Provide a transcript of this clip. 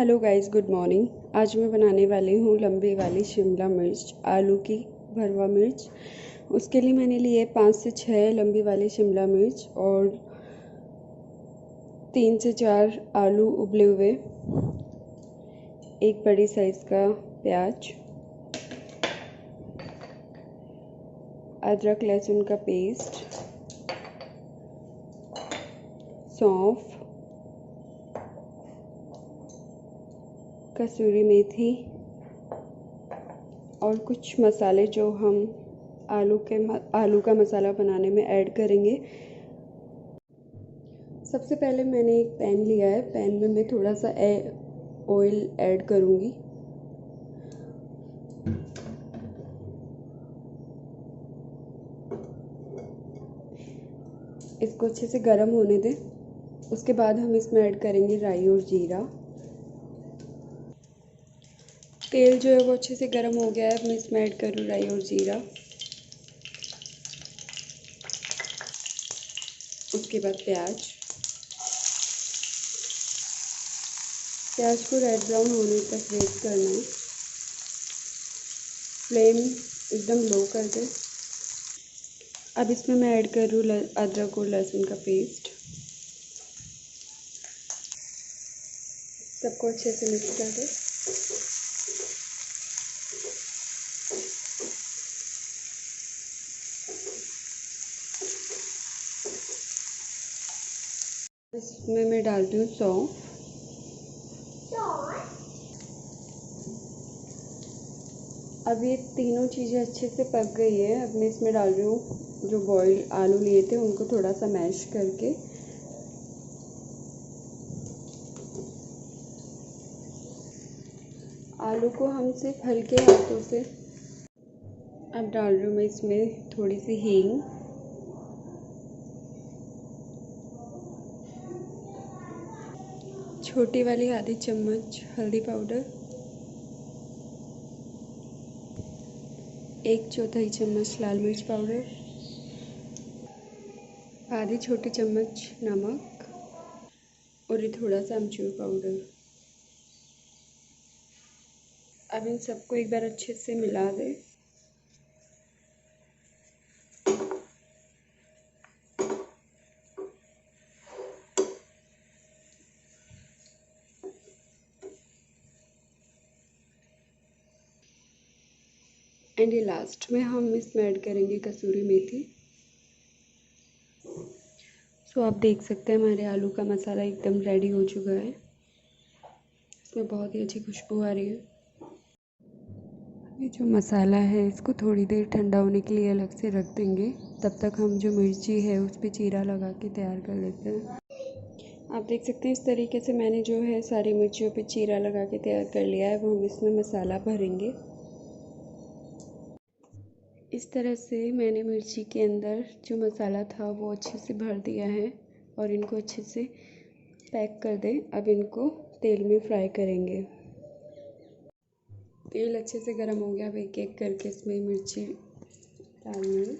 Hello guys, good morning. आज मैं बनाने वाली हूँ लंबी वाली शिमला मिर्च, आलू की भरवा मिर्च। उसके लिए मैंने लिए 5 से 6 लंबी वाली शिमला मिर्च और 3 से 4 आलू उबले हुए, एक बड़ी साइज़ का प्याज, अदरक लहसुन का पेस्ट, सौंफ, कसूरी मेथी और कुछ मसाले जो हम आलू का मसाला बनाने में ऐड करेंगे। सबसे पहले मैंने एक पैन लिया है। पैन में मैं थोड़ा सा ऑयल ऐड करूँगी। इसको अच्छे से गर्म होने दें। उसके बाद हम इसमें ऐड करेंगे राई और जीरा। तेल जो है वो अच्छे से गर्म हो गया है। अब मैं इसमें ऐड करूँ राई और जीरा। उसके बाद प्याज को रेड ब्राउन होने तक वेट करना है। फ्लेम एकदम लो कर दें। अब इसमें मैं ऐड करूँ अदरक और लहसुन का पेस्ट। सबको अच्छे से मिक्स कर दें। इसमें मैं डालती हूँ सौंफ, अब ये तीनों चीज़ें अच्छे से पक गई है। अब मैं इसमें डाल रही हूँ जो बॉयल आलू लिए थे उनको थोड़ा सा मैश करके। आलू को हम सिर्फ हल्के हाथों से। अब डाल रही हूँ मैं इसमें थोड़ी सी हींग, छोटी वाली आधी चम्मच हल्दी पाउडर, 1/4 चम्मच लाल मिर्च पाउडर, आधी छोटी चम्मच नमक और ये थोड़ा सा अमचूर पाउडर। अब इन सबको एक बार अच्छे से मिला दें। एंड ये लास्ट में हम इसमें ऐड करेंगे कसूरी मेथी। सो आप देख सकते हैं हमारे आलू का मसाला एकदम रेडी हो चुका है। इसमें बहुत ही अच्छी खुशबू आ रही है। ये जो मसाला है इसको थोड़ी देर ठंडा होने के लिए अलग से रख देंगे। तब तक हम जो मिर्ची है उस पर चीरा लगा के तैयार कर लेते हैं। आप देख सकते हैं इस तरीके से मैंने जो है सारी मिर्चियों पे चीरा लगा के तैयार कर लिया है। अब हम इसमें मसाला भरेंगे। इस तरह से मैंने मिर्ची के अंदर जो मसाला था वो अच्छे से भर दिया है और इनको अच्छे से पैक कर दें। अब इनको तेल में फ्राई करेंगे। तेल अच्छे से गर्म हो गया। अब एक एक करके इसमें मिर्ची डालनी है।